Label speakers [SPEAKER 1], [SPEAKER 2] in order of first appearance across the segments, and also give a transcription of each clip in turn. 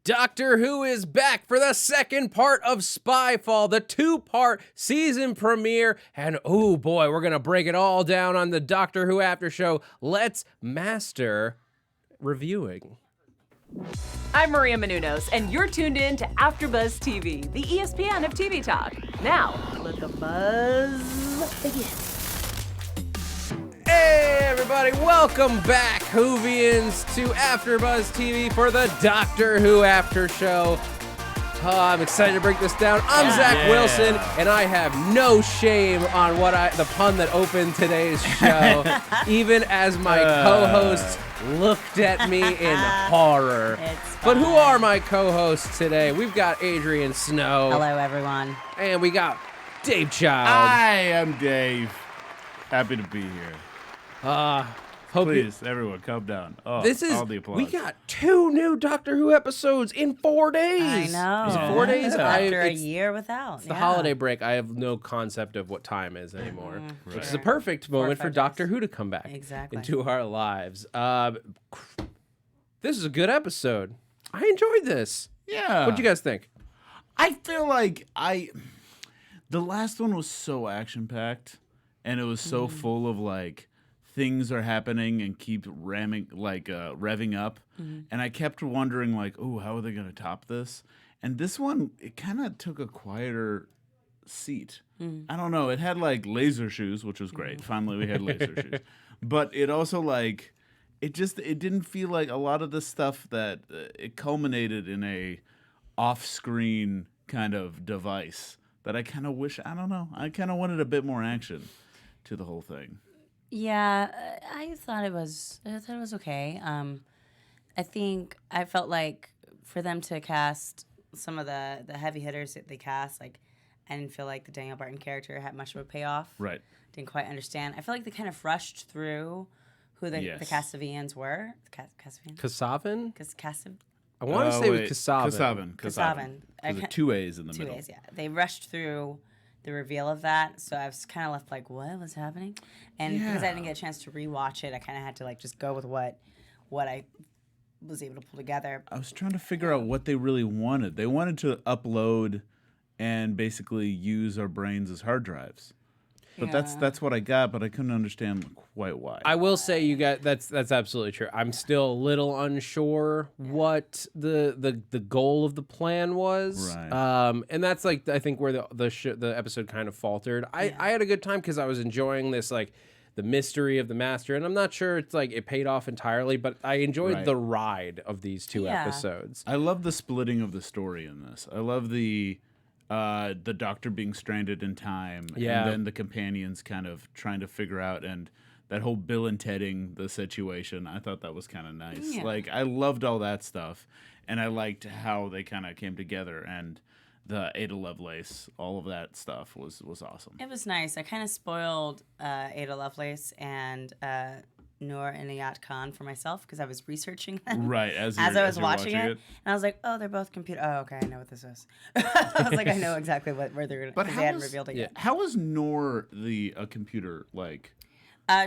[SPEAKER 1] Doctor Who is back for the second part of Spyfall, the 2-part season premiere. And oh boy, we're going to break it all down on the Doctor Who Aftershow. Let's master reviewing.
[SPEAKER 2] I'm Maria Menounos, and you're tuned in to AfterBuzz TV, the ESPN of TV talk. Now, let the buzz begin.
[SPEAKER 1] Hey everybody, welcome back, Whovians, to AfterBuzz TV for the Doctor Who Aftershow. Oh, I'm excited to break this down. I'm Zach Wilson, and I have no shame on the pun that opened today's show, even as my co-hosts looked at me in horror. But who are my co-hosts today? We've got Adrian Snow.
[SPEAKER 3] Hello, everyone.
[SPEAKER 1] And we got Dave Child.
[SPEAKER 4] Hi, I'm Dave. Happy to be here. Please, everyone, calm down. Oh,
[SPEAKER 1] this is
[SPEAKER 4] all the applause.
[SPEAKER 1] We got 2 new Doctor Who episodes in 4 days.
[SPEAKER 3] I know.
[SPEAKER 1] Is it 4 days?
[SPEAKER 3] After a year without.
[SPEAKER 1] It's the holiday break. I have no concept of what time is anymore, which is a perfect moment for Doctor Who to come back into our lives. This is a good episode. I enjoyed this.
[SPEAKER 4] Yeah.
[SPEAKER 1] What'd you guys think?
[SPEAKER 4] I feel like the last one was so action-packed, and it was so full of, like, things are happening and keep revving up. And I kept wondering, like, oh, how are they going to top this? And this one, it kind of took a quieter seat. I don't know. It had, like, laser shoes, which was great. Finally, we had laser shoes. But it also, like, it didn't feel like a lot of the stuff that it culminated in a off-screen kind of device that I kind of wish, I don't know. I kind of wanted a bit more action to the whole thing.
[SPEAKER 3] Yeah, I thought it was okay. I think I felt like for them to cast some of the heavy hitters that they cast, like I didn't feel like the Daniel Barton character had much of a payoff.
[SPEAKER 4] Right.
[SPEAKER 3] Didn't quite understand. I feel like they kind of rushed through who the Kasaavians were. Kasaavians?
[SPEAKER 1] Kasaavan? I want to say it was Kasaavan.
[SPEAKER 3] Kasaavan.
[SPEAKER 4] There's 2 A's in the middle.
[SPEAKER 3] 2 A's, yeah. They rushed through the reveal of that, so I was kind of left like, what was happening? And because I didn't get a chance to rewatch it, I kind of had to like just go with what I was able to pull together.
[SPEAKER 4] I was trying to figure out what they really wanted. They wanted to upload and basically use our brains as hard drives. But that's what I got, but I couldn't understand quite why.
[SPEAKER 1] I will say you got that's absolutely true. I'm still a little unsure what the goal of the plan was.
[SPEAKER 4] Right.
[SPEAKER 1] And that's like I think where the episode kind of faltered. I had a good time because I was enjoying this like the mystery of the Master, and I'm not sure it's like it paid off entirely, but I enjoyed the ride of these 2 episodes.
[SPEAKER 4] I love the splitting of the story in this. I love the Doctor being stranded in time, and then the companions kind of trying to figure out, and that whole Bill and Tedding the situation. I thought that was kind of nice.
[SPEAKER 3] Yeah.
[SPEAKER 4] Like I loved all that stuff, and I liked how they kind of came together, and the Ada Lovelace, all of that stuff was awesome.
[SPEAKER 3] It was nice. I kind of spoiled Ada Lovelace and Noir and Ayat Khan for myself because I was researching them.
[SPEAKER 4] Right, as
[SPEAKER 3] I was watching it, and I was like, "Oh, they're both computer." Oh, okay, I know what this is. I was like, I know exactly where they're going. But they hadn't revealed it yet.
[SPEAKER 4] How was Noor a computer like?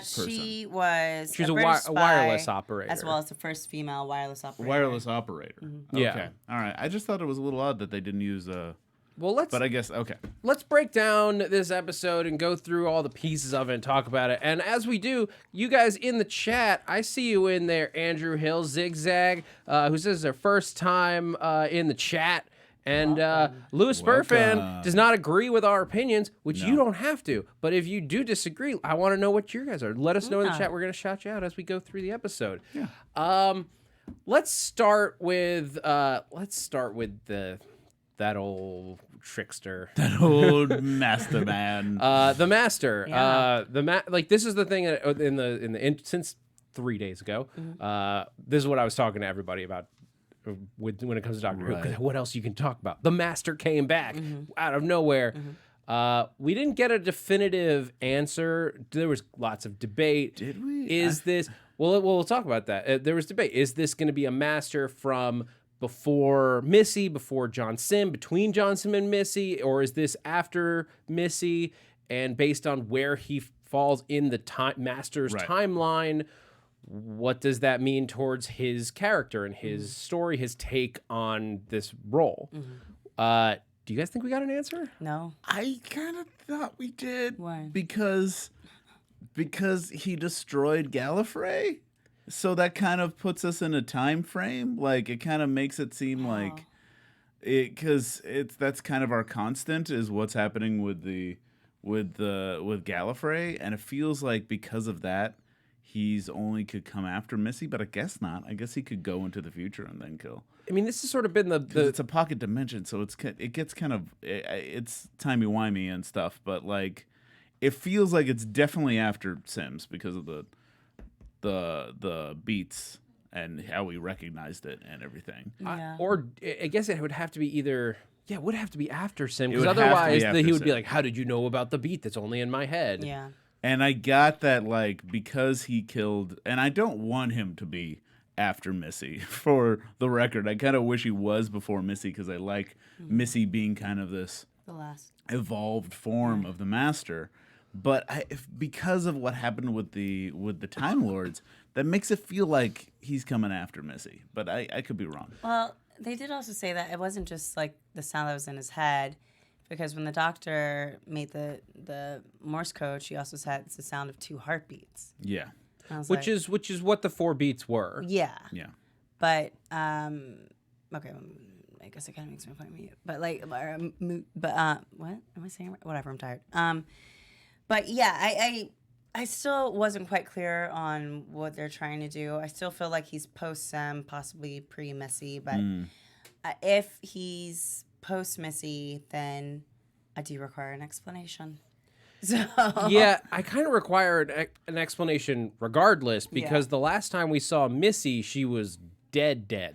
[SPEAKER 3] She was
[SPEAKER 1] a
[SPEAKER 3] British
[SPEAKER 1] wireless
[SPEAKER 3] spy,
[SPEAKER 1] operator,
[SPEAKER 3] as well as the first female wireless operator.
[SPEAKER 4] Wireless operator. Okay.
[SPEAKER 1] Yeah.
[SPEAKER 4] All right. I just thought it was a little odd that they didn't use But I guess
[SPEAKER 1] Let's break down this episode and go through all the pieces of it and talk about it. And as we do, you guys in the chat, I see you in there, Andrew Hill, Zigzag, who says their first time in the chat. And Louis Spurfan does not agree with our opinions, which you don't have to. But if you do disagree, I want to know what your guys are. Let us know in the chat. We're going to shout you out as we go through the episode.
[SPEAKER 4] Yeah.
[SPEAKER 1] Let's start with that old trickster,
[SPEAKER 4] that old master man.
[SPEAKER 1] The Master.
[SPEAKER 3] Yeah.
[SPEAKER 1] Like this is the thing since 3 days ago. This is what I was talking to everybody about. When it comes to Doctor Who, what else you can talk about? The Master came back out of nowhere. We didn't get a definitive answer. There was lots of debate.
[SPEAKER 4] Did we?
[SPEAKER 1] Is this? Well, we'll talk about that. There was debate. Is this going to be a Master from before Missy, before John Sim, between John Sim and Missy, or is this after Missy? And based on where he falls in the Master's timeline, what does that mean towards his character and his story, his take on this role? Do you guys think we got an answer?
[SPEAKER 3] No.
[SPEAKER 4] I kind of thought we did.
[SPEAKER 3] Why?
[SPEAKER 4] Because he destroyed Gallifrey. So that kind of puts us in a time frame. Like, it kind of makes it seem like because that's kind of our constant is what's happening with Gallifrey, and it feels like because of that he's only could come after Missy, but I guess not. I guess he could go into the future and then kill.
[SPEAKER 1] I mean, this has sort of been the
[SPEAKER 4] it's a pocket dimension, so it gets kind of it's timey-wimey and stuff, but like it feels like it's definitely after Sims because of the beats and how we recognized it and everything.
[SPEAKER 3] Yeah.
[SPEAKER 1] Or I guess it would have to be either. Yeah, it would have to be after Sim, because
[SPEAKER 4] would have to be
[SPEAKER 1] otherwise
[SPEAKER 4] after
[SPEAKER 1] he would be
[SPEAKER 4] Sim.
[SPEAKER 1] like, "How did you know about the beat that's only in my head?"
[SPEAKER 3] Yeah.
[SPEAKER 4] And I got that, like, because he killed, and I don't want him to be after Missy, for the record. I kind of wish he was before Missy, because I like Missy being kind of this
[SPEAKER 3] The last.
[SPEAKER 4] evolved form of the Master. But because of what happened with the Time Lords, that makes it feel like he's coming after Missy. But I could be wrong.
[SPEAKER 3] Well, they did also say that it wasn't just like the sound that was in his head, because when the Doctor made the Morse code, she also said it's the sound of 2 heartbeats.
[SPEAKER 4] Yeah.
[SPEAKER 3] And I was
[SPEAKER 1] Which
[SPEAKER 3] like,
[SPEAKER 1] is what the 4 beats were.
[SPEAKER 3] yeah.
[SPEAKER 4] Yeah.
[SPEAKER 3] But okay, I guess it kind of makes my point mute. But like, what am I saying? Whatever, I'm tired. But yeah, I still wasn't quite clear on what they're trying to do. I still feel like he's post Sam, possibly pre Missy. But if he's post Missy, then I do require an explanation. So
[SPEAKER 1] Yeah, I kind of require an explanation regardless, because the last time we saw Missy, she was dead.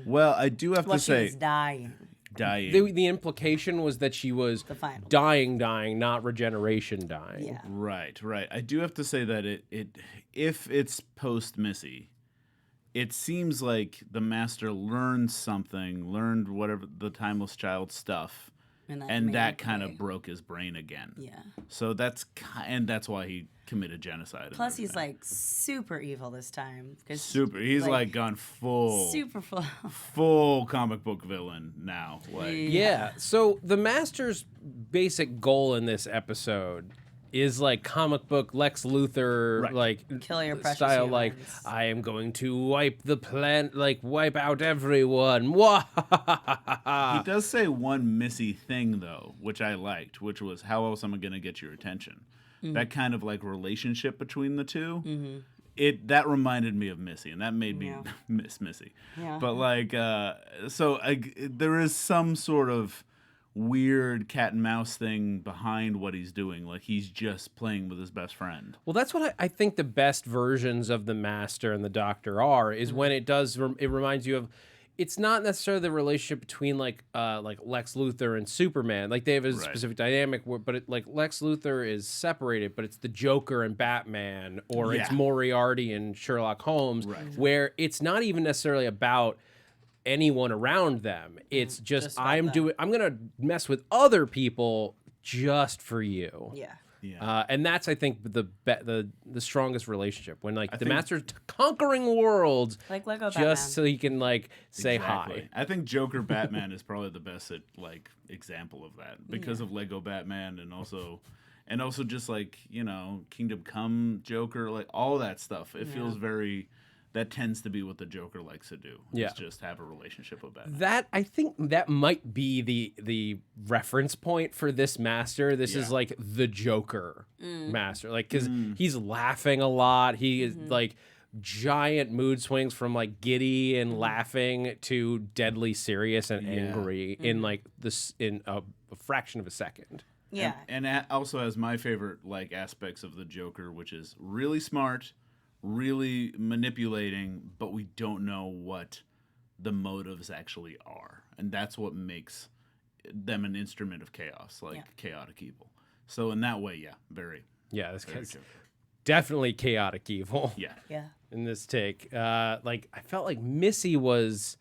[SPEAKER 4] Well, I do have to
[SPEAKER 3] she
[SPEAKER 4] say,
[SPEAKER 3] was dying.
[SPEAKER 4] dying.
[SPEAKER 1] The implication was that she was
[SPEAKER 3] The final.
[SPEAKER 1] dying, not regeneration dying.
[SPEAKER 3] Yeah.
[SPEAKER 4] Right. I do have to say that if it's post Missy, it seems like the Master learned whatever the Timeless Child stuff, and that kind of broke his brain again.
[SPEAKER 3] Yeah.
[SPEAKER 4] So that's why he committed genocide.
[SPEAKER 3] Plus, he's like super evil this time.
[SPEAKER 4] He's like gone full comic book villain now. Like
[SPEAKER 1] Yeah. So the Master's basic goal in this episode is like comic book Lex Luthor, like
[SPEAKER 3] Kill your precious
[SPEAKER 1] style.
[SPEAKER 3] humans.
[SPEAKER 1] Like, I am going to wipe the planet, like wipe out everyone. Wah!
[SPEAKER 4] he does say one Missy thing though, which I liked, which was, "How else am I going to get your attention?" That kind of like relationship between the two. That reminded me of Missy, and that made me miss Missy.
[SPEAKER 3] Yeah.
[SPEAKER 4] But like, there is some sort of weird cat and mouse thing behind what he's doing. Like, he's just playing with his best friend.
[SPEAKER 1] Well, that's what I think the best versions of the Master and the Doctor are, is when it does, it reminds you of, it's not necessarily the relationship between like Lex Luthor and Superman. Like, they have a specific dynamic, but like Lex Luthor is separated, but it's the Joker and Batman, or it's Moriarty and Sherlock Holmes, where it's not even necessarily about anyone around them. It's just I'm gonna mess with other people just for you.
[SPEAKER 3] Yeah.
[SPEAKER 4] Yeah.
[SPEAKER 1] And that's, I think, the strongest relationship, when like the Master's conquering worlds,
[SPEAKER 3] Like Lego
[SPEAKER 1] just
[SPEAKER 3] Batman.
[SPEAKER 1] so he can like say
[SPEAKER 4] Exactly.
[SPEAKER 1] hi.
[SPEAKER 4] I think Joker Batman is probably the best like example of that, because of Lego Batman, and also just like, Kingdom Come Joker, like all that stuff. It feels very. That tends to be what the Joker likes to do.
[SPEAKER 1] Yeah.
[SPEAKER 4] Is just have a relationship with Batman.
[SPEAKER 1] That, I think, that might be the reference point for this Master. This is like the Joker Master, like, because he's laughing a lot. He is like giant mood swings from like giddy and laughing to deadly serious and angry in like this in a fraction of a second.
[SPEAKER 3] Yeah.
[SPEAKER 4] And also has my favorite like aspects of the Joker, which is really smart, really manipulating, but we don't know what the motives actually are, and that's what makes them an instrument of chaos, like chaotic evil. So in that way, very
[SPEAKER 1] This
[SPEAKER 4] very
[SPEAKER 1] guy's
[SPEAKER 4] Joker.
[SPEAKER 1] definitely chaotic evil.
[SPEAKER 4] Yeah.
[SPEAKER 1] In this take, like, I felt like Missy was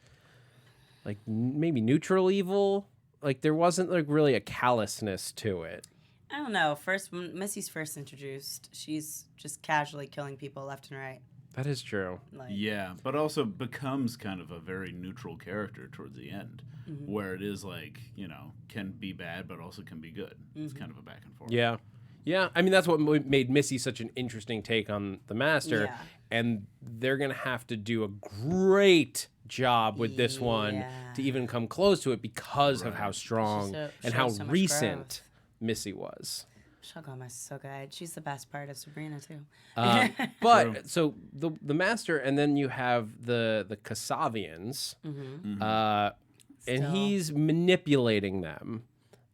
[SPEAKER 1] like maybe neutral evil. Like, there wasn't like really a callousness to it.
[SPEAKER 3] I don't know. When Missy's first introduced, she's just casually killing people left and right.
[SPEAKER 1] That is true.
[SPEAKER 3] Like,
[SPEAKER 4] Yeah, but also becomes kind of a very neutral character towards the end, where it is like, can be bad, but also can be good. It's kind of a back and forth.
[SPEAKER 1] Yeah. Yeah, I mean, that's what made Missy such an interesting take on the Master.
[SPEAKER 3] Yeah.
[SPEAKER 1] And they're going to have to do a great job with this one to even come close to it because of how strong and how
[SPEAKER 3] so much
[SPEAKER 1] recent
[SPEAKER 3] growth.
[SPEAKER 1] Missy was.
[SPEAKER 3] Michelle Gomez is so good. She's the best part of Sabrina, too.
[SPEAKER 1] But so the Master, and then you have the Kasaavians, and
[SPEAKER 3] Still.
[SPEAKER 1] he's manipulating them.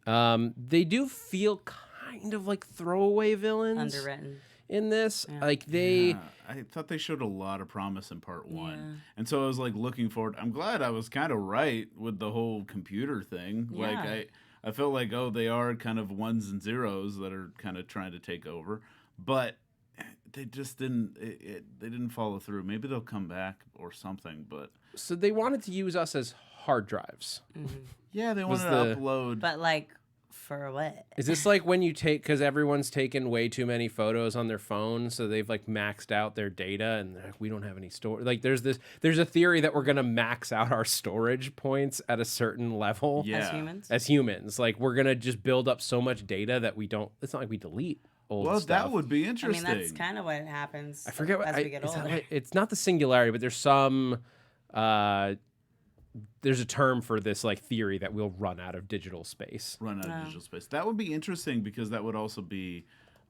[SPEAKER 1] They do feel kind of like throwaway villains
[SPEAKER 3] Underwritten.
[SPEAKER 1] in this. Like they.
[SPEAKER 4] Yeah, I thought they showed a lot of promise in part 1. And so I was like looking forward. I'm glad I was kind of right with the whole computer thing.
[SPEAKER 3] Yeah.
[SPEAKER 4] Like I felt like, they are kind of ones and zeros that are kind of trying to take over. But they just didn't, they didn't follow through. Maybe they'll come back or something, but.
[SPEAKER 1] So they wanted to use us as hard drives.
[SPEAKER 4] Yeah, they wanted to upload.
[SPEAKER 3] But, like, for what?
[SPEAKER 1] Is this like when you take, because everyone's taken way too many photos on their phone, so they've like maxed out their data, and they're like, we don't have any storage. Like there's a theory that we're gonna max out our storage points at a certain level.
[SPEAKER 4] Yeah.
[SPEAKER 3] As humans?
[SPEAKER 1] Like we're gonna just build up so much data that we don't. It's not like we delete old
[SPEAKER 4] Well,
[SPEAKER 1] stuff.
[SPEAKER 4] that would be
[SPEAKER 3] I
[SPEAKER 4] interesting.
[SPEAKER 3] mean, that's kind of what happens
[SPEAKER 1] I forget what
[SPEAKER 3] as we get
[SPEAKER 1] is that
[SPEAKER 3] older.
[SPEAKER 1] what- it's not the singularity, but there's some. There's a term for this like theory that we'll run out of digital space.
[SPEAKER 4] Run out of digital space. That would be interesting because that would also be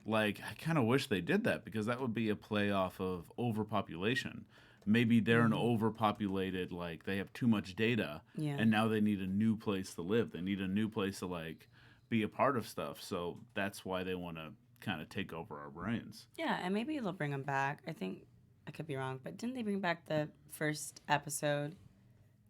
[SPEAKER 4] like, I kind of wish they did that because that would be a play off of overpopulation. Maybe they're an overpopulated, like they have too much data and now they need a new place to live. They need a new place to like be a part of stuff. So that's why they want to kind of take over our brains.
[SPEAKER 3] Yeah, and maybe they'll bring him back. I think I could be wrong, but didn't they bring back the first episode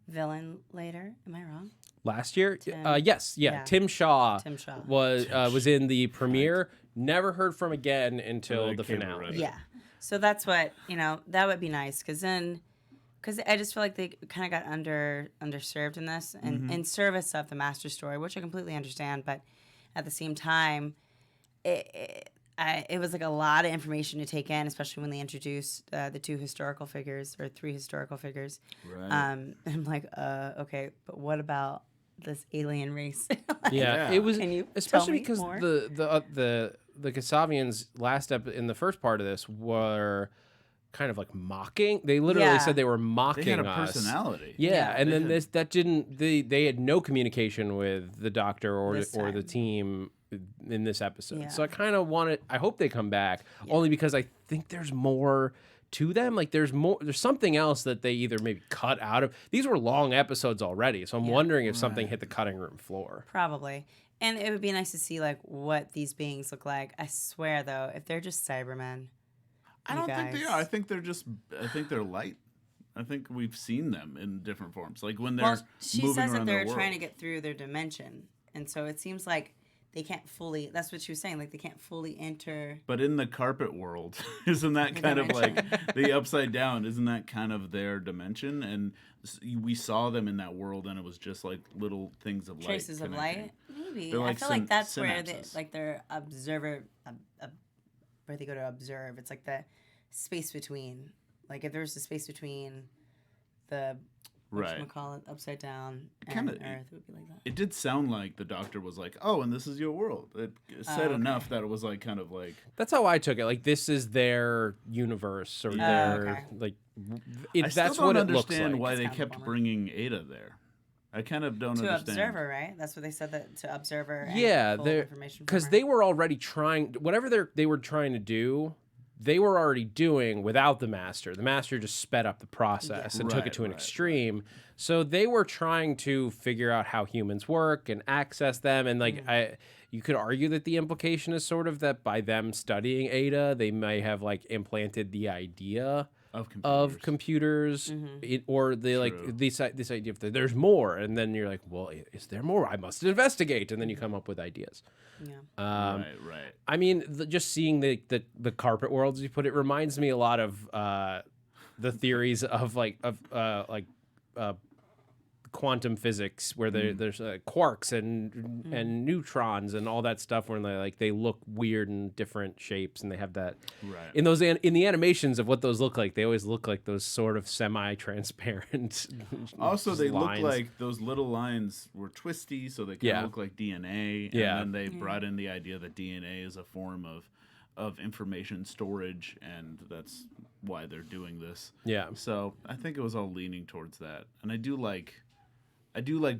[SPEAKER 3] villain later? Am I wrong?
[SPEAKER 1] Last year,
[SPEAKER 3] Tim.
[SPEAKER 1] yes,
[SPEAKER 3] Yeah.
[SPEAKER 1] Tim Shaw,
[SPEAKER 3] Tim Shaw.
[SPEAKER 1] was in the premiere. Never heard from again until
[SPEAKER 4] That
[SPEAKER 1] the
[SPEAKER 4] came
[SPEAKER 1] finale.
[SPEAKER 4] right.
[SPEAKER 3] Yeah. So that's what, that would be nice because I just feel like they kind of got underserved in this and in service of the Master story, which I completely understand. But at the same time, it was like a lot of information to take in, especially when they introduced the 2 historical figures or 3 historical figures.
[SPEAKER 4] Right.
[SPEAKER 3] I'm like, okay, but what about this alien race?
[SPEAKER 1] Yeah,
[SPEAKER 4] Yeah.
[SPEAKER 1] it was
[SPEAKER 3] Can you
[SPEAKER 1] especially
[SPEAKER 3] tell me
[SPEAKER 1] because
[SPEAKER 3] more?
[SPEAKER 1] the Kasaavians in the first part of this were kind of like mocking. They literally
[SPEAKER 3] Yeah.
[SPEAKER 1] said they were
[SPEAKER 4] They
[SPEAKER 1] mocking
[SPEAKER 4] had a
[SPEAKER 1] us.
[SPEAKER 4] personality.
[SPEAKER 1] Yeah, and
[SPEAKER 4] They
[SPEAKER 1] then
[SPEAKER 4] had-
[SPEAKER 1] that didn't. They had no communication with the Doctor or
[SPEAKER 3] This
[SPEAKER 1] the
[SPEAKER 3] time.
[SPEAKER 1] team in this episode.
[SPEAKER 3] Yeah.
[SPEAKER 1] So I kind of I hope they come back only because I think there's more to them. Like there's something else that they either maybe cut out of. These were long episodes already, so I'm wondering if something hit the cutting room floor.
[SPEAKER 3] Probably. And it would be nice to see like what these beings look like. I swear though, if they're just Cybermen,
[SPEAKER 4] I
[SPEAKER 3] you
[SPEAKER 4] don't think they
[SPEAKER 3] guys-
[SPEAKER 4] are. I think they're light. I think we've seen them in different forms. Like when they're
[SPEAKER 3] Well, she
[SPEAKER 4] moving
[SPEAKER 3] says that
[SPEAKER 4] around
[SPEAKER 3] they're
[SPEAKER 4] their
[SPEAKER 3] trying to
[SPEAKER 4] world.
[SPEAKER 3] get through their dimension, and so it seems like they can't fully. That's what she was saying. Like they can't fully enter.
[SPEAKER 4] But in the carpet world, isn't that kind of like the upside down? Isn't that kind of their dimension? And we saw them in that world, and it was just like little things of light.
[SPEAKER 3] Traces of
[SPEAKER 4] connecting.
[SPEAKER 3] light, maybe.
[SPEAKER 4] They're
[SPEAKER 3] I
[SPEAKER 4] like
[SPEAKER 3] feel like that's where
[SPEAKER 4] synapses.
[SPEAKER 3] their observer, where they go to observe. It's like the space between. Like if there's a space between the
[SPEAKER 4] Right.
[SPEAKER 3] call it upside down
[SPEAKER 4] kinda-
[SPEAKER 3] and Earth, it would be like that.
[SPEAKER 4] It did sound like the Doctor was like, "Oh, and this is your world." It said enough that it was like kind of like
[SPEAKER 1] That's how I took it. Like this is their universe or their
[SPEAKER 3] okay.
[SPEAKER 1] like.
[SPEAKER 4] I still
[SPEAKER 1] That's
[SPEAKER 4] don't
[SPEAKER 1] what it looks
[SPEAKER 4] understand
[SPEAKER 1] like.
[SPEAKER 4] why
[SPEAKER 3] That's
[SPEAKER 4] they
[SPEAKER 3] kind of
[SPEAKER 4] kept
[SPEAKER 3] bummer.
[SPEAKER 4] bringing Ada there. I kind of don't
[SPEAKER 3] To
[SPEAKER 4] understand.
[SPEAKER 3] observe her, right? That's what they said, that to observe her. And
[SPEAKER 1] Yeah,
[SPEAKER 3] pull
[SPEAKER 1] they're
[SPEAKER 3] information from
[SPEAKER 1] because
[SPEAKER 3] her.
[SPEAKER 1] they were already trying whatever they were trying to do. They were already doing without the Master. The Master just sped up the process and took
[SPEAKER 4] Right,
[SPEAKER 1] it to an
[SPEAKER 4] right,
[SPEAKER 1] extreme. So they were trying to figure out how humans work and access them. And like you could argue that the implication is sort of that by them studying Ada, they may have like implanted the idea of computers or they like this idea of that there's more, and then you're like, well, is there more? I must investigate, and then you come up with ideas.
[SPEAKER 3] Yeah.
[SPEAKER 4] Right.
[SPEAKER 1] I mean, just seeing the carpet world, as you put it, reminds me a lot of the theories of quantum physics where there's quarks and neutrons and all that stuff where they look weird in different shapes, and they have that in those in the animations of what those look like. They always look like those sort of semi-transparent.
[SPEAKER 4] Also, they
[SPEAKER 1] lines.
[SPEAKER 4] look like those little lines were twisty, so they kind of look like DNA.
[SPEAKER 1] Yeah.
[SPEAKER 4] And then they brought in the idea that DNA is a form of information storage, and that's why they're doing this.
[SPEAKER 1] Yeah.
[SPEAKER 4] So I think it was all leaning towards that, and I do like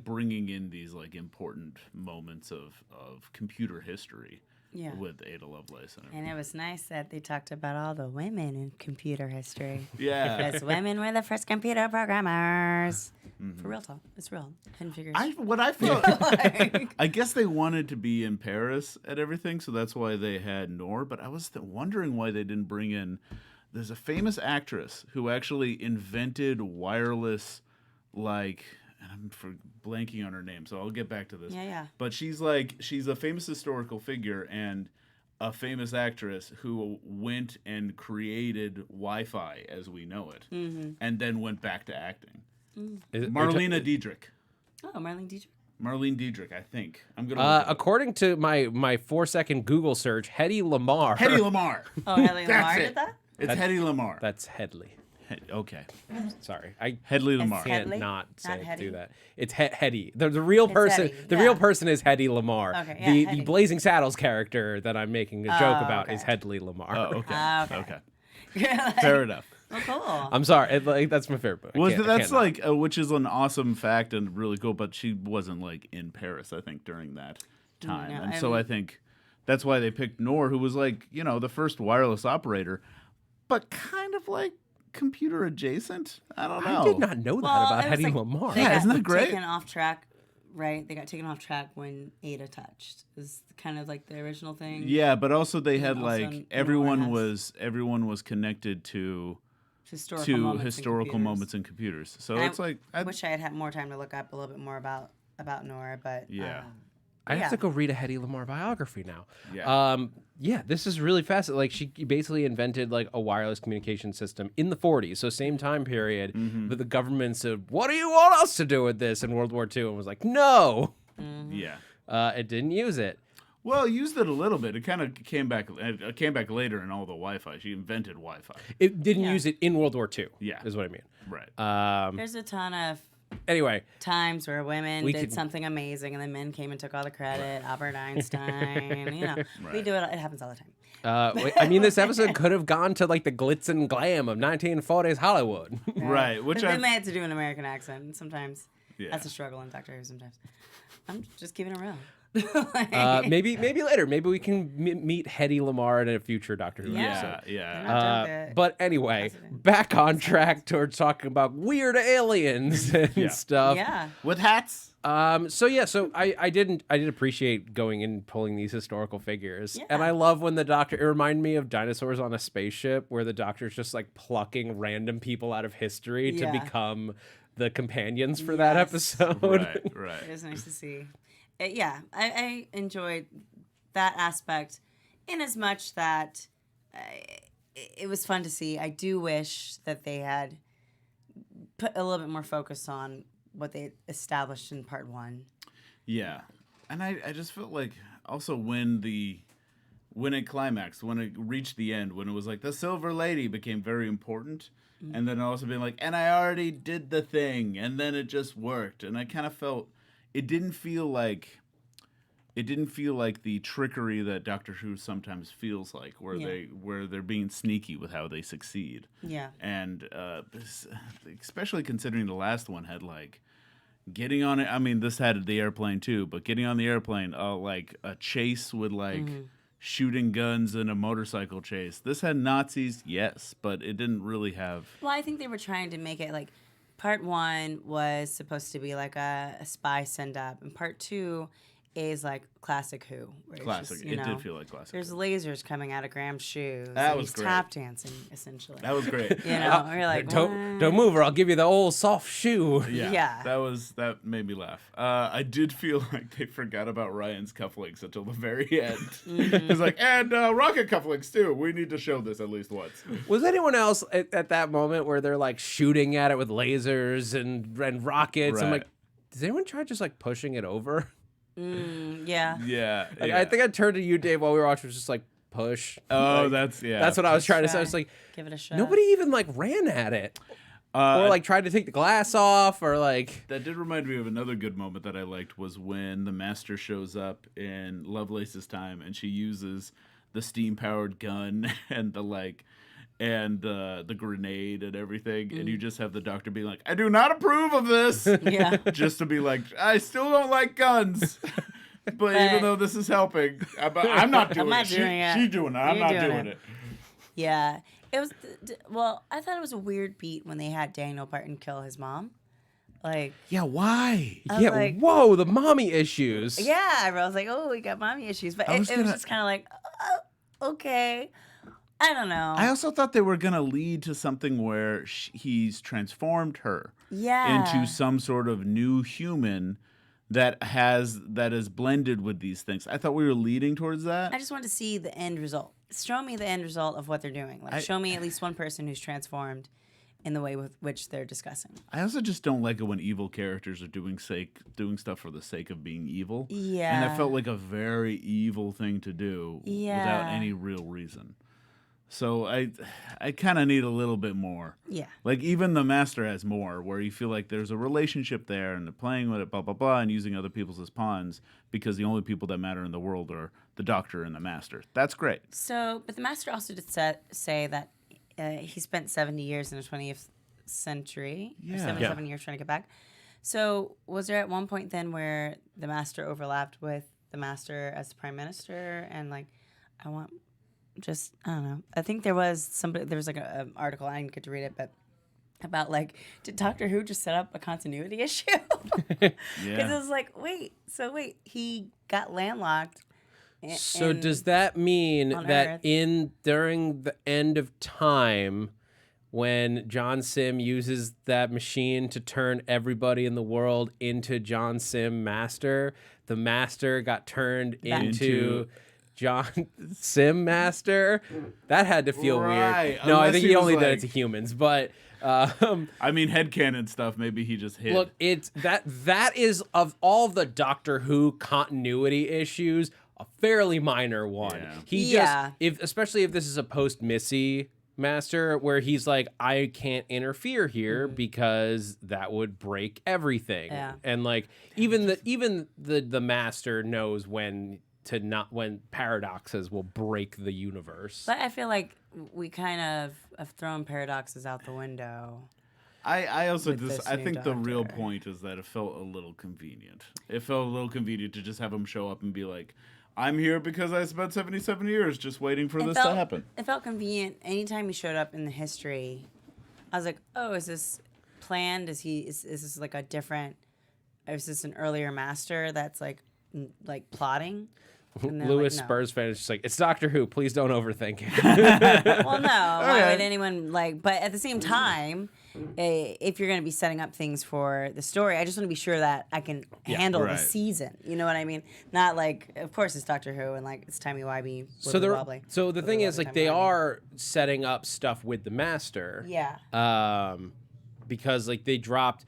[SPEAKER 4] bringing in these like important moments of computer history.
[SPEAKER 3] Yeah.
[SPEAKER 4] With Ada Lovelace and everything.
[SPEAKER 3] And it was nice that they talked about all the women in computer history.
[SPEAKER 4] Yeah.
[SPEAKER 3] Because women were the first computer programmers. For real talk. It's real. Hidden Figures.
[SPEAKER 4] What I felt, I guess they wanted to be in Paris and everything, so that's why they had Noir. But I was wondering why they didn't bring in. There's a famous actress who actually invented wireless, like, and I'm blanking on her name, so I'll get back to this.
[SPEAKER 3] Yeah.
[SPEAKER 4] But she's a famous historical figure and a famous actress who went and created Wi-Fi as we know it, and then went back to acting. Marlene Dietrich.
[SPEAKER 3] Oh, Marlene Dietrich.
[SPEAKER 4] Marlene Dietrich, I think. I'm gonna.
[SPEAKER 1] According to my 4-second Google search, Hedy Lamarr.
[SPEAKER 4] Hedy Lamarr.
[SPEAKER 3] Oh, Hedy
[SPEAKER 4] That's
[SPEAKER 3] Lamarr
[SPEAKER 4] it.
[SPEAKER 3] did that?
[SPEAKER 4] It's Hedy Lamarr.
[SPEAKER 1] That's Headley.
[SPEAKER 4] Okay.
[SPEAKER 1] Sorry, I
[SPEAKER 4] Hedy Lamarr.
[SPEAKER 1] can't
[SPEAKER 3] Headley?
[SPEAKER 1] not say
[SPEAKER 3] Not
[SPEAKER 1] do
[SPEAKER 3] Hedy?
[SPEAKER 1] that. It's Hedy. The real person.
[SPEAKER 3] Hedy,
[SPEAKER 1] The
[SPEAKER 3] yeah.
[SPEAKER 1] real person is Hedy Lamarr.
[SPEAKER 3] Okay, yeah,
[SPEAKER 1] the
[SPEAKER 3] Hedy.
[SPEAKER 1] Blazing Saddles character that I'm making a joke about
[SPEAKER 3] okay.
[SPEAKER 1] is Hedy Lamarr.
[SPEAKER 4] Oh, okay.
[SPEAKER 3] Okay.
[SPEAKER 4] Okay. Fair enough.
[SPEAKER 3] Oh, cool.
[SPEAKER 1] I'm sorry. That's my favorite book. I
[SPEAKER 4] Well,
[SPEAKER 1] can't- I
[SPEAKER 4] that's
[SPEAKER 1] can't not.
[SPEAKER 4] like, which is an awesome fact and really cool. But she wasn't like in Paris, I think, during that time,
[SPEAKER 3] No,
[SPEAKER 4] and
[SPEAKER 3] I
[SPEAKER 4] so
[SPEAKER 3] mean-
[SPEAKER 4] I think that's why they picked Noir, who was like, the first wireless operator, but kind of like computer adjacent. I don't know.
[SPEAKER 1] I did not know that about
[SPEAKER 3] it was
[SPEAKER 1] Hedy
[SPEAKER 3] like-
[SPEAKER 1] Lamarr.
[SPEAKER 3] They
[SPEAKER 4] Yeah,
[SPEAKER 3] got
[SPEAKER 4] isn't that great?
[SPEAKER 3] Taken off track, right? They got taken off track when Ada touched. Is kind of like the original thing.
[SPEAKER 4] Yeah, but also they had
[SPEAKER 3] also
[SPEAKER 4] like
[SPEAKER 3] Noir
[SPEAKER 4] everyone
[SPEAKER 3] has-
[SPEAKER 4] was connected to
[SPEAKER 3] Historical
[SPEAKER 4] moments in computers. So
[SPEAKER 3] And
[SPEAKER 4] it's like
[SPEAKER 3] I wish I had had more time to look up a little bit more about Noir, but
[SPEAKER 4] Yeah.
[SPEAKER 1] I have
[SPEAKER 3] yeah.
[SPEAKER 1] to go read a Hedy Lamarr biography now.
[SPEAKER 4] Yeah.
[SPEAKER 1] This is really fascinating. Like, she basically invented like a wireless communication system in the 40s, so same time period. But the government said, "What do you want us to do with this?" in World War II, and was like, "No."
[SPEAKER 4] Yeah.
[SPEAKER 1] It didn't use it.
[SPEAKER 4] Well, used it a little bit. It kind of came back later in all the Wi-Fi. She invented Wi-Fi.
[SPEAKER 1] It didn't use it in World War II.
[SPEAKER 4] Yeah.
[SPEAKER 1] is what I mean.
[SPEAKER 4] Right.
[SPEAKER 3] there's a ton of
[SPEAKER 1] Anyway,
[SPEAKER 3] times where women
[SPEAKER 1] We
[SPEAKER 3] did
[SPEAKER 1] could-
[SPEAKER 3] something amazing and then men came and took all the credit. Albert Einstein, we do it. It happens all the time.
[SPEAKER 1] I mean, this episode could have gone to like the glitz and glam of 1940s Hollywood.
[SPEAKER 4] Right. Which
[SPEAKER 3] But
[SPEAKER 4] I
[SPEAKER 3] they may have to do an American accent sometimes.
[SPEAKER 4] Yeah.
[SPEAKER 3] That's a struggle in Doctor Who sometimes. I'm just keeping it real.
[SPEAKER 1] Maybe later. Maybe we can meet Hedy Lamarr in a future Doctor Who episode.
[SPEAKER 4] yeah.
[SPEAKER 3] Not done with it.
[SPEAKER 1] But anyway,
[SPEAKER 3] President.
[SPEAKER 1] back on track towards talking about weird aliens and stuff.
[SPEAKER 3] Yeah.
[SPEAKER 4] With hats.
[SPEAKER 1] So I did appreciate going and pulling these historical figures, and I love when the Doctor. It reminded me of Dinosaurs on a Spaceship, where the Doctor's just like plucking random people out of history to
[SPEAKER 3] Yeah.
[SPEAKER 1] become the companions for that episode.
[SPEAKER 4] Right.
[SPEAKER 3] It was nice to see. I enjoyed that aspect in as much that it was fun to see. I do wish that they had put a little bit more focus on what they established in part 1.
[SPEAKER 4] Yeah. And I just felt like also when it climaxed, when it reached the end, when it was like the Silver Lady became very important, and then also being like, and I already did the thing, and then it just worked, and I kind of felt it didn't feel like the trickery that Doctor Who sometimes feels like, where they're being sneaky with how they succeed.
[SPEAKER 3] Yeah.
[SPEAKER 4] And especially considering the last one had like getting on it. I mean, this had the airplane too, but getting on the airplane, like a chase with like shooting guns and a motorcycle chase. This had Nazis, yes, but it didn't really have.
[SPEAKER 3] Well, I think they were trying to make it like part 1 was supposed to be like a spy send up, and part 2 is like classic Who. Where it's
[SPEAKER 4] Classic.
[SPEAKER 3] just,
[SPEAKER 4] It did feel like classic.
[SPEAKER 3] There's lasers coming out of Graham's shoes.
[SPEAKER 4] That
[SPEAKER 3] and
[SPEAKER 4] was
[SPEAKER 3] he's
[SPEAKER 4] great.
[SPEAKER 3] tap dancing essentially.
[SPEAKER 4] That was great.
[SPEAKER 3] You're like,
[SPEAKER 1] Don't
[SPEAKER 3] "What?"
[SPEAKER 1] move, or I'll give you the old soft shoe.
[SPEAKER 3] Yeah.
[SPEAKER 4] That made me laugh. I did feel like they forgot about Ryan's cufflinks until the very end. It's like, and rocket cufflinks too. We need to show this at least once.
[SPEAKER 1] Was anyone else at that moment where they're like shooting at it with lasers and rockets? I'm
[SPEAKER 4] Right.
[SPEAKER 1] like, does anyone try just like pushing it over?
[SPEAKER 3] Yeah.
[SPEAKER 4] Yeah.
[SPEAKER 1] Like,
[SPEAKER 4] yeah.
[SPEAKER 1] I think I turned to you, Dave, while we were watching. Was just like push.
[SPEAKER 4] Oh,
[SPEAKER 1] Like,
[SPEAKER 4] that's
[SPEAKER 1] that's what I was trying to say. I was like,
[SPEAKER 3] Give it a shot.
[SPEAKER 1] nobody even like ran at it, or like tried to take the glass off, or like.
[SPEAKER 4] That did remind me of another good moment that I liked was when the Master shows up in Lovelace's time and she uses the steam-powered gun and the grenade and everything, and you just have the Doctor being like, I do not approve of this.
[SPEAKER 3] Yeah.
[SPEAKER 4] Just to be like, I still don't like guns. But even though this is helping, I'm not doing
[SPEAKER 3] not
[SPEAKER 4] it.
[SPEAKER 3] doing it.
[SPEAKER 4] She's doing it. I'm
[SPEAKER 3] You're
[SPEAKER 4] not
[SPEAKER 3] doing
[SPEAKER 4] doing
[SPEAKER 3] it.
[SPEAKER 4] it.
[SPEAKER 3] Yeah. It was, well, I thought it was a weird beat when they had Daniel Barton kill his mom. Like,
[SPEAKER 4] Yeah, why?
[SPEAKER 3] I was
[SPEAKER 1] Yeah,
[SPEAKER 3] like,
[SPEAKER 1] whoa, the mommy issues.
[SPEAKER 3] yeah, I was like, oh, we got mommy issues. But it was just kind of like, okay. I don't know.
[SPEAKER 4] I also thought they were going to lead to something where he's transformed her
[SPEAKER 3] Yeah.
[SPEAKER 4] into some sort of new human that is blended with these things. I thought we were leading towards that.
[SPEAKER 3] I just wanted to see the end result. Show me the end result of what they're doing. Like, show me at least one person who's transformed in the way with which they're discussing.
[SPEAKER 4] I also just don't like it when evil characters are doing stuff for the sake of being evil.
[SPEAKER 3] Yeah.
[SPEAKER 4] And that felt like a very evil thing to do without
[SPEAKER 3] Yeah.
[SPEAKER 4] any real reason. So I kind of need a little bit more.
[SPEAKER 3] Yeah.
[SPEAKER 4] Like even the Master has more, where you feel like there's a relationship there and they're playing with it, blah, blah, blah, and using other people's as pawns because the only people that matter in the world are the Doctor and the Master. That's great.
[SPEAKER 3] So, but the Master also did say that he spent 70 years in the 20th century, or
[SPEAKER 4] Yeah.
[SPEAKER 3] 77 years trying to get back. So, was there at one point then where the Master overlapped with the Master as the Prime Minister? And like, I don't know. I think there was like an article, I didn't get to read it, but about like, did Doctor Who just set up a continuity issue? Because it was like, wait, he got landlocked.
[SPEAKER 1] So does that mean
[SPEAKER 3] on
[SPEAKER 1] that
[SPEAKER 3] Earth.
[SPEAKER 1] during the end of time, when John Sim uses that machine to turn everybody in the world into John Sim Master, the Master got turned into John Sim Master? That had to feel
[SPEAKER 4] Right,
[SPEAKER 1] weird. No, I
[SPEAKER 4] unless
[SPEAKER 1] think
[SPEAKER 4] he
[SPEAKER 1] he
[SPEAKER 4] was
[SPEAKER 1] only did it
[SPEAKER 4] like-
[SPEAKER 1] to humans, but
[SPEAKER 4] I mean, headcanon stuff, maybe he just hit.
[SPEAKER 1] look, it's that is, of all the Doctor Who continuity issues, a fairly minor one.
[SPEAKER 4] Yeah.
[SPEAKER 1] He
[SPEAKER 3] Yeah.
[SPEAKER 1] just, especially if this is a post Missy Master, where he's like, I can't interfere here because that would break everything.
[SPEAKER 3] Yeah.
[SPEAKER 1] And like even the Master knows when paradoxes will break the universe.
[SPEAKER 3] But I feel like we kind of have thrown paradoxes out the window.
[SPEAKER 4] I also
[SPEAKER 3] with this
[SPEAKER 4] I
[SPEAKER 3] new
[SPEAKER 4] think the real
[SPEAKER 3] Doctor.
[SPEAKER 4] point is that it felt a little convenient. It felt a little convenient to just have him show up and be like, I'm here because I spent 77 years just waiting for this to happen.
[SPEAKER 3] It felt convenient. Anytime he showed up in the history, I was like, oh, is this planned? Is this like a different, or is this an earlier Master that's like plotting? And they're
[SPEAKER 1] Lewis
[SPEAKER 3] like, no.
[SPEAKER 1] Spurs fan is just like, it's Doctor Who, please don't overthink it.
[SPEAKER 3] Well, no. Why would anyone but at the same time, if you're going to be setting up things for the story, I just want to be sure that I can handle the
[SPEAKER 4] right.
[SPEAKER 3] season. You know what I mean? Not like, of course, it's Doctor Who and like it's timey-wimey.
[SPEAKER 1] So
[SPEAKER 3] wibbly-wobbly.
[SPEAKER 1] so the thing is, like, they
[SPEAKER 3] Timey-wimey.
[SPEAKER 1] are setting up stuff with the Master.
[SPEAKER 3] Yeah.
[SPEAKER 1] Because like they dropped,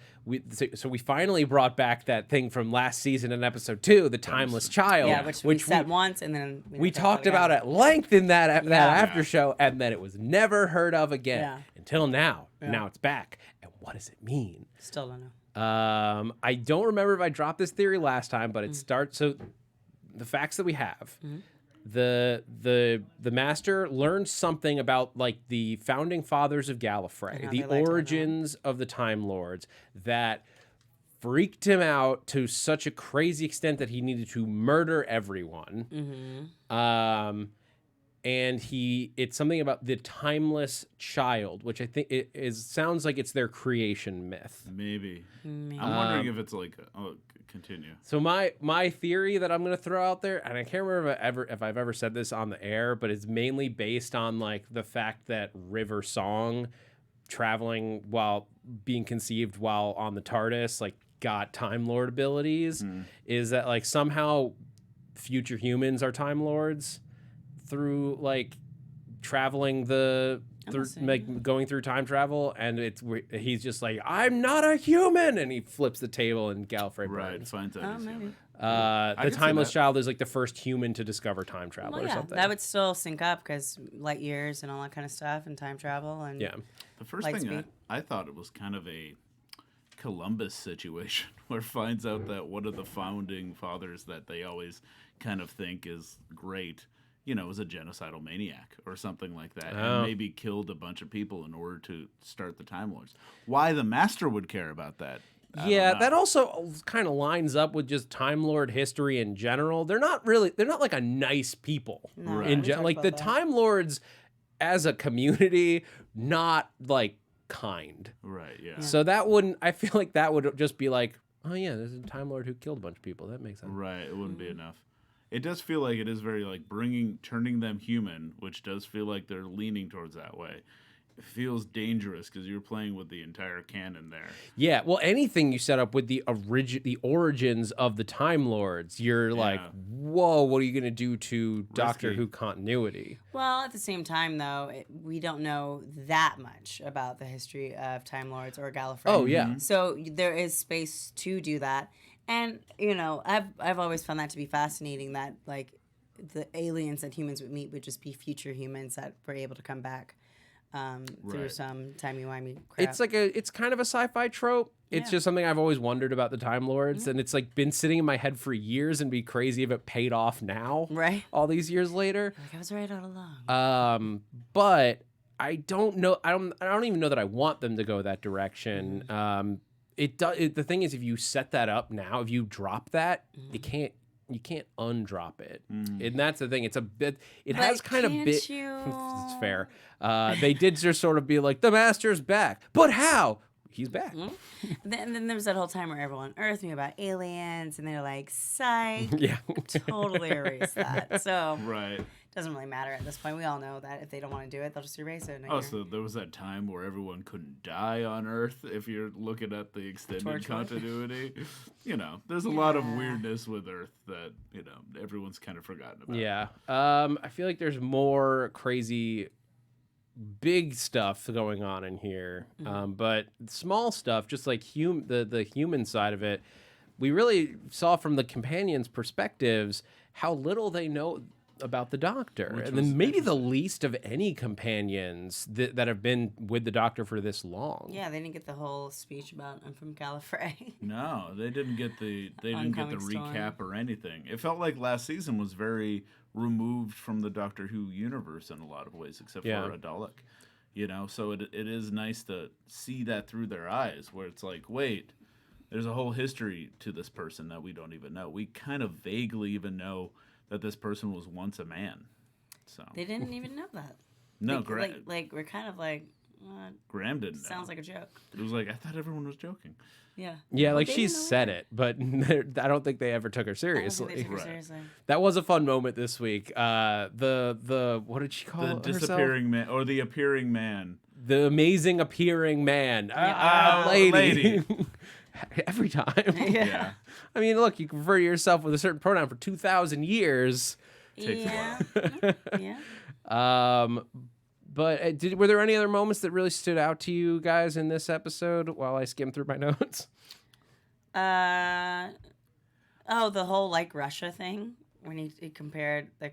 [SPEAKER 1] so we finally brought back that thing from last season in episode 2, the Timeless Child.
[SPEAKER 3] Yeah, which we said once, and then
[SPEAKER 1] we
[SPEAKER 3] never
[SPEAKER 1] talked
[SPEAKER 3] again.
[SPEAKER 1] about at length in that
[SPEAKER 3] Yeah.
[SPEAKER 1] after show, and then it was never heard of again
[SPEAKER 3] Yeah.
[SPEAKER 1] until now. Now it's back, and what does it mean?
[SPEAKER 3] Still don't know.
[SPEAKER 1] I don't remember if I dropped this theory last time, but it starts. So the facts that we have, the Master learned something about like the founding fathers of Gallifrey,
[SPEAKER 3] how
[SPEAKER 1] the
[SPEAKER 3] they liked
[SPEAKER 1] origins of the Time Lords, that freaked him out to such a crazy extent that he needed to murder everyone. And it's something about the timeless child, which I think sounds like it's their creation myth.
[SPEAKER 4] Maybe. I'm wondering if it's like, continue.
[SPEAKER 1] So my theory that I'm gonna throw out there, and I can't remember if I've ever said this on the air, but it's mainly based on like the fact that River Song, traveling while being conceived while on the TARDIS, like got Time Lord abilities, is that like somehow future humans are Time Lords through like traveling the going through time travel, and he's just like, I'm not a human, and he flips the table, and Gallifrey burns.
[SPEAKER 4] Finds out he's human.
[SPEAKER 1] The Timeless Child is like the first human to discover time travel or something.
[SPEAKER 3] That would still sync up because light years and all that kind of stuff and time travel and
[SPEAKER 4] The first thing I thought it was kind of a Columbus situation where finds out that one of the founding fathers that they always kind of think is great, was a genocidal maniac or something like that, and maybe killed a bunch of people in order to start the Time Lords. Why the Master would care about that?
[SPEAKER 1] That also kind of lines up with just Time Lord history in general. They're not like a nice people.
[SPEAKER 3] No,
[SPEAKER 1] Like the Time Lords as a community, not like kind.
[SPEAKER 4] Right, yeah.
[SPEAKER 1] So I feel like that would just be like, oh yeah, there's a Time Lord who killed a bunch of people. That makes sense.
[SPEAKER 4] Right, it wouldn't be enough. It does feel like it is very like turning them human, which does feel like they're leaning towards that way. It feels dangerous because you're playing with the entire canon there.
[SPEAKER 1] Yeah, well, anything you set up with the origins of the Time Lords, you're like, whoa, what are you going to do to Doctor Who continuity?
[SPEAKER 3] Well, at the same time, though, we don't know that much about the history of Time Lords or Gallifrey.
[SPEAKER 1] Oh, yeah.
[SPEAKER 3] So there is space to do that. And, I've always found that to be fascinating that, like, the aliens that humans would meet would just be future humans that were able to come back. Through some timey-wimey crap.
[SPEAKER 1] It's kind of a sci-fi trope. It's just something I've always wondered about the Time Lords, and it's like been sitting in my head for years, and be crazy if it paid off now,
[SPEAKER 3] right?
[SPEAKER 1] All these years later.
[SPEAKER 3] Like I was right all along.
[SPEAKER 1] But I don't know. I don't even know that I want them to go that direction. The thing is, if you set that up now, if you drop that, you can't undrop it, and that's the thing. It's a bit. It has kind of bit. It's fair. They did just sort of be like, the Master's back, but how? He's back.
[SPEAKER 3] Then there was that whole time where everyone on Earth knew about aliens, and they're like, psych.
[SPEAKER 1] Yeah,
[SPEAKER 3] totally erase that. So
[SPEAKER 4] right.
[SPEAKER 3] Doesn't really matter at this point. We all know that if they don't want to do it, they'll just erase it.
[SPEAKER 4] So there was that time where everyone couldn't die on Earth if you're looking at the extended continuity. There's a lot of weirdness with Earth that, everyone's kind of forgotten about.
[SPEAKER 1] Yeah. I feel like there's more crazy big stuff going on in here. But small stuff, just like the human side of it, we really saw from the companions' perspectives how little they know about the Doctor, and then maybe the least of any companions that have been with the Doctor for this long.
[SPEAKER 3] Yeah, they didn't get the whole speech about I'm from Gallifrey.
[SPEAKER 4] No, they didn't get the recap or anything. It felt like last season was very removed from the Doctor Who universe in a lot of ways, except for a Dalek. So it is nice to see that through their eyes, where it's like, wait, there's a whole history to this person that we don't even know. We kind of vaguely even know that this person was once a man. So
[SPEAKER 3] they didn't even know that.
[SPEAKER 4] No,
[SPEAKER 3] we're kind of like,
[SPEAKER 4] Graham didn't know.
[SPEAKER 3] Sounds like a joke.
[SPEAKER 4] It was like, I thought everyone was joking.
[SPEAKER 3] Yeah.
[SPEAKER 1] Yeah, like she said it, but I don't think they ever took her seriously.
[SPEAKER 3] Seriously.
[SPEAKER 1] That was a fun moment this week. The what did she call it?
[SPEAKER 4] The disappearing man, or the appearing man.
[SPEAKER 1] The amazing appearing man. Lady. Every time.
[SPEAKER 3] Yeah.
[SPEAKER 1] I mean, look, you can refer to yourself with a certain pronoun for 2,000 years.
[SPEAKER 4] Takes a while.
[SPEAKER 3] Yeah.
[SPEAKER 1] But were there any other moments that really stood out to you guys in this episode while I skimmed through my notes?
[SPEAKER 3] The whole like Russia thing when he compared the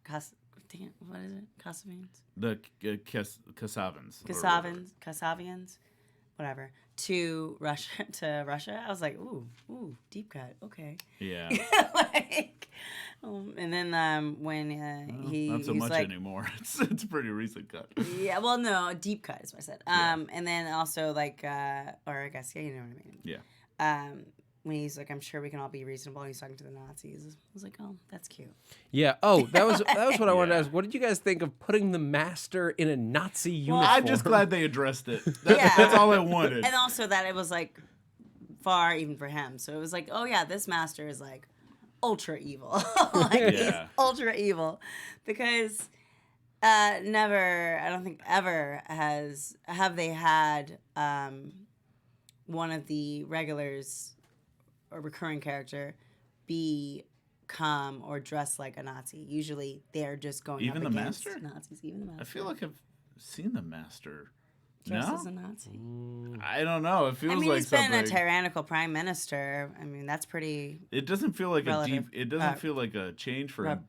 [SPEAKER 3] what is it? Kasaavians?
[SPEAKER 4] The Kasaavians.
[SPEAKER 3] Kasaavians, whatever. To Russia. I was like, ooh, deep cut. Okay.
[SPEAKER 4] Yeah.
[SPEAKER 3] And then when he
[SPEAKER 4] not so
[SPEAKER 3] he was
[SPEAKER 4] much
[SPEAKER 3] like,
[SPEAKER 4] anymore. It's a pretty recent cut.
[SPEAKER 3] Yeah. Well, no, deep cut is what I said. And then also like, or I guess you know what I mean.
[SPEAKER 4] Yeah.
[SPEAKER 3] When he's like, I'm sure we can all be reasonable. And he's talking to the Nazis. I was like, oh, that's cute.
[SPEAKER 1] Yeah. Oh, that was what I wanted to ask. What did you guys think of putting the Master in a Nazi uniform?
[SPEAKER 4] I'm just glad they addressed it. That's all I wanted.
[SPEAKER 3] And also that it was like far even for him. So it was like, oh yeah, this Master is like ultra evil. He's ultra evil. Because never, I don't think ever have they had one of the regulars or recurring character become or dress like a Nazi. Usually they're just going
[SPEAKER 4] even
[SPEAKER 3] up
[SPEAKER 4] the
[SPEAKER 3] against
[SPEAKER 4] Master?
[SPEAKER 3] Nazis. Even the Master.
[SPEAKER 4] I feel like seen the Master.
[SPEAKER 3] Dressed
[SPEAKER 4] No?
[SPEAKER 3] as a Nazi.
[SPEAKER 4] I don't know. It feels
[SPEAKER 3] I mean,
[SPEAKER 4] like
[SPEAKER 3] he's been
[SPEAKER 4] something.
[SPEAKER 3] a tyrannical prime minister. I mean, that's pretty.
[SPEAKER 4] It doesn't feel like
[SPEAKER 3] relative.
[SPEAKER 4] It doesn't feel like a change for him.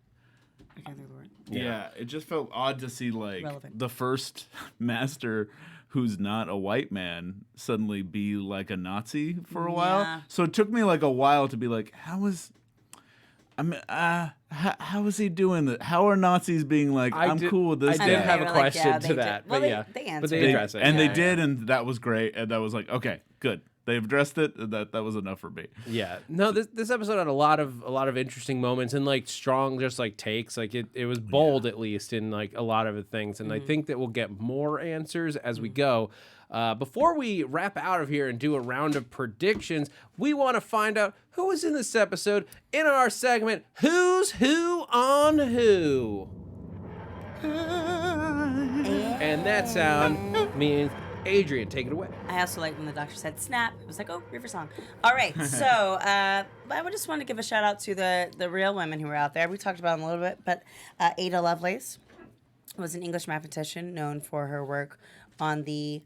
[SPEAKER 3] I can't think of the word.
[SPEAKER 4] Yeah, it just felt odd to see like
[SPEAKER 3] Relevant.
[SPEAKER 4] the first master who's not a white man suddenly be like a Nazi for a while.
[SPEAKER 3] Yeah.
[SPEAKER 4] So it took me like a while to be like, how is he doing that? How are Nazis being like, I'm cool with this
[SPEAKER 1] I
[SPEAKER 4] guy?
[SPEAKER 1] did have
[SPEAKER 3] They
[SPEAKER 1] a
[SPEAKER 3] were like,
[SPEAKER 1] question
[SPEAKER 3] yeah,
[SPEAKER 1] to
[SPEAKER 3] they
[SPEAKER 1] that,
[SPEAKER 3] did. Well,
[SPEAKER 1] but yeah,
[SPEAKER 3] they
[SPEAKER 1] but
[SPEAKER 3] answered
[SPEAKER 1] they
[SPEAKER 3] it.
[SPEAKER 1] address it,
[SPEAKER 4] and they
[SPEAKER 1] yeah.
[SPEAKER 4] did, and that was great. And that was like, okay, good. They've addressed it. That was enough for me.
[SPEAKER 1] Yeah. No, this episode had a lot of interesting moments and like strong just like takes. Like it was bold at least in like a lot of the things. And I think that we'll get more answers as we go. Before we wrap out of here and do a round of predictions, we want to find out who was in this episode in our segment, Who's Who on Who? And that sound means Adrian, take it away.
[SPEAKER 3] I also like when the doctor said snap. It was like, oh, River Song. All right, so I would just want to give a shout out to the real women who were out there. We talked about them a little bit, but Ada Lovelace was an English mathematician known for her work on the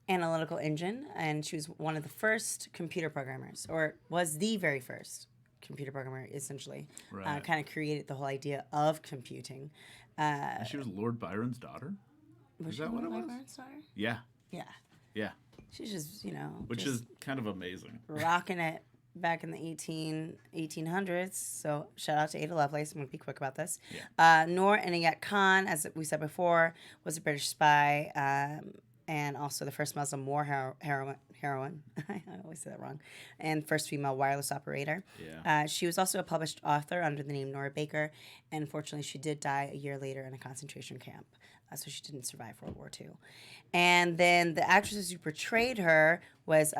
[SPEAKER 3] analytical engine, and she was one of the first computer programmers, or was the very first computer programmer, essentially.
[SPEAKER 4] Right.
[SPEAKER 3] Kind of created the whole idea of computing.
[SPEAKER 4] And she was Lord Byron's daughter. Is that what it was? Yeah,
[SPEAKER 3] Yeah.
[SPEAKER 4] yeah.
[SPEAKER 3] She's just,
[SPEAKER 4] Which is kind of amazing.
[SPEAKER 3] rocking it back in the 1800s. So shout out to Ada Lovelace. I'm going to be quick about this.
[SPEAKER 4] Yeah.
[SPEAKER 3] Noor Inayat Khan, as we said before, was a British spy and also the first Muslim war heroine. I always say that wrong. And first female wireless operator.
[SPEAKER 4] Yeah.
[SPEAKER 3] She was also a published author under the name Nora Baker. And unfortunately, she did die a year later in a concentration camp. So she didn't survive World War II. And then the actress who portrayed her was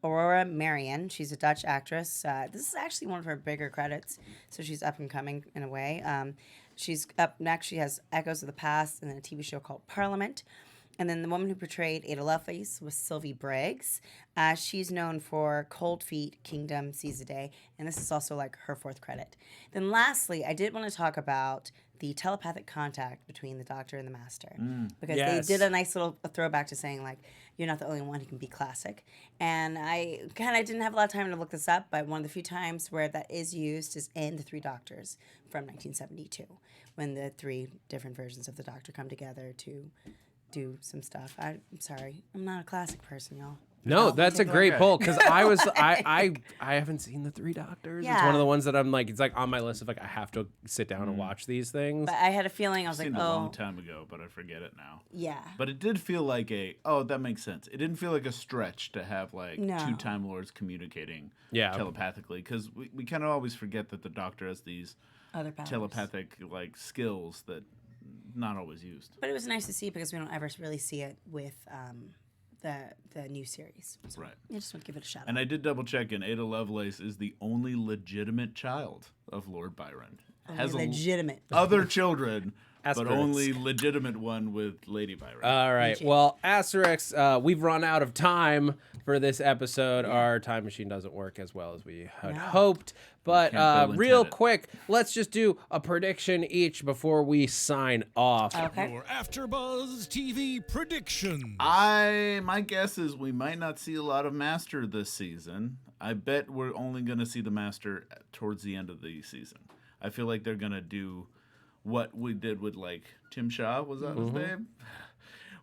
[SPEAKER 3] Aurora Marion. She's a Dutch actress. This is actually one of her bigger credits, so she's up and coming in a way. She's up next. She has Echoes of the Past and then a TV show called Parliament. And then the woman who portrayed Ada Lovelace was Sylvie Briggs. She's known for Cold Feet, Kingdom, Seize the Day, and this is also like her fourth credit. Then lastly, I did want to talk about the telepathic contact between the Doctor and the Master. Because
[SPEAKER 1] Yes.
[SPEAKER 3] they did a nice little throwback to saying, like, you're not the only one who can be classic. And I kind of didn't have a lot of time to look this up, but one of the few times where that is used is in The Three Doctors from 1972, when the three different versions of the Doctor come together to do some stuff. I'm sorry. I'm not a classic person, y'all.
[SPEAKER 1] No, that's a great
[SPEAKER 4] okay.
[SPEAKER 1] poll because I haven't seen The Three Doctors. It's one
[SPEAKER 3] Yeah.
[SPEAKER 1] of the ones that I'm like, it's like on my list of like I have to sit down and watch these things.
[SPEAKER 3] But I had a feeling, I was
[SPEAKER 4] I've
[SPEAKER 3] like,
[SPEAKER 4] seen it a long
[SPEAKER 3] oh,
[SPEAKER 4] time ago, but I forget it now.
[SPEAKER 3] yeah.
[SPEAKER 4] But it did feel like that makes sense. It didn't feel like a stretch to have like
[SPEAKER 3] No.
[SPEAKER 4] two Time Lords communicating
[SPEAKER 1] Yeah.
[SPEAKER 4] telepathically, because we kind of always forget that the Doctor has these
[SPEAKER 3] Other powers.
[SPEAKER 4] telepathic like skills that not always used.
[SPEAKER 3] But it was nice to see because we don't ever really see it with the new series. So
[SPEAKER 4] Right.
[SPEAKER 3] I just want to give it a shout out.
[SPEAKER 4] And I did double check, and Ada Lovelace is the only legitimate child of Lord Byron. Has
[SPEAKER 3] legitimate.
[SPEAKER 4] other children, but
[SPEAKER 1] Asterisks.
[SPEAKER 4] only legitimate one with Lady Byron.
[SPEAKER 1] All right.
[SPEAKER 3] Legit.
[SPEAKER 1] Well, Asterisks, we've run out of time for this episode. Our time machine doesn't work as well as we had hoped. But
[SPEAKER 4] can't bill
[SPEAKER 1] real
[SPEAKER 4] intended.
[SPEAKER 1] quick, let's just do a prediction each before we sign off.
[SPEAKER 3] Okay.
[SPEAKER 5] Your AfterBuzz TV prediction.
[SPEAKER 4] My guess is we might not see a lot of Master this season. I bet we're only going to see the Master towards the end of the season. I feel like they're going to do what we did with like Tim Shaw, was that his name?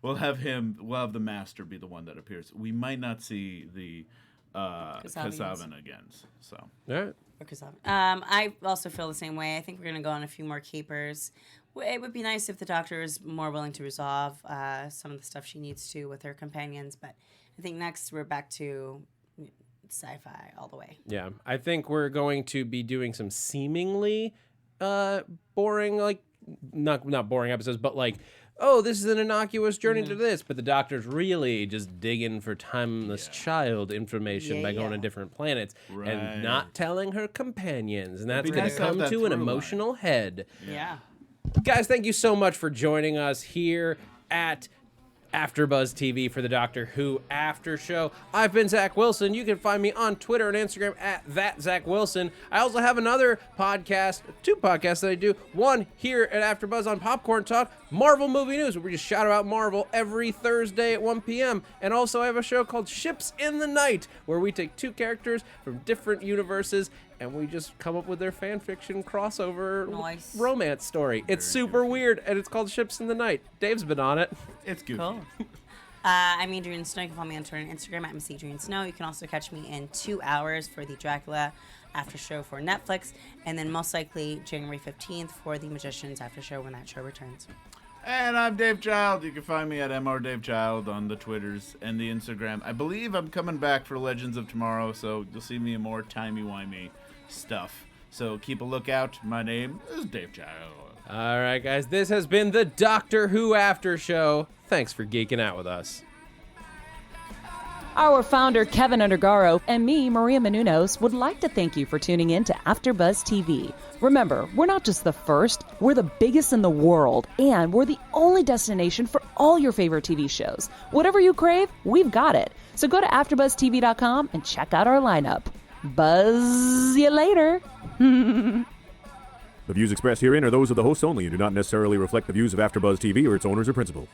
[SPEAKER 4] We'll have the Master be the one that appears. We might not see the Kasaavian again. So
[SPEAKER 1] All right.
[SPEAKER 3] I also feel the same way. I think we're going to go on a few more capers. It would be nice if the Doctor is more willing to resolve some of the stuff she needs to with her companions, but I think next we're back to sci-fi all the way.
[SPEAKER 1] Yeah. I think we're going to be doing some seemingly boring, like, not boring episodes, but like, oh, this is an innocuous journey to this, but the Doctor's really just digging for timeless child information by going to different planets and not telling her companions, and that's
[SPEAKER 4] be
[SPEAKER 1] going
[SPEAKER 4] nice
[SPEAKER 1] to
[SPEAKER 4] to have
[SPEAKER 1] come
[SPEAKER 4] that
[SPEAKER 1] to an
[SPEAKER 4] through line.
[SPEAKER 1] emotional head.
[SPEAKER 3] Yeah.
[SPEAKER 1] Guys, thank you so much for joining us here at AfterBuzz TV for the Doctor Who Aftershow. I've been Zach Wilson. You can find me on Twitter and Instagram at @ZachWilson. I also have another podcast, two podcasts that I do. One here at AfterBuzz on Popcorn Talk, Marvel Movie News, where we just shout about Marvel every Thursday at 1 p.m. And also I have a show called Ships in the Night, where we take two characters from different universes and we just come up with their fan fiction crossover romance story. It's super weird, and it's called Ships in the Night. Dave's been on it.
[SPEAKER 4] It's goofy.
[SPEAKER 3] Cool. I'm Adrian Snow. You can follow me on Twitter and Instagram at Miss Adrian Snow. You can also catch me in 2 hours for the Dracula after show for Netflix, and then most likely January 15th for the Magicians after show when that show returns.
[SPEAKER 4] And I'm Dave Child. You can find me at MrDaveChild on the Twitters and the Instagram. I believe I'm coming back for Legends of Tomorrow, so you'll see me in more timey-wimey stuff. So keep a lookout. My name is Dave Child.
[SPEAKER 1] All right, guys, this has been the Doctor Who After Show. Thanks for geeking out with us.
[SPEAKER 2] Our founder, Kevin Undergaro, and me, Maria Menounos, would like to thank you for tuning in to AfterBuzz TV. Remember, we're not just the first, we're the biggest in the world, and we're the only destination for all your favorite TV shows. Whatever you crave, we've got it. So go to AfterBuzzTV.com and check out our lineup. Buzz you later.
[SPEAKER 6] The views expressed herein are those of the hosts only and do not necessarily reflect the views of AfterBuzz TV or its owners or principals.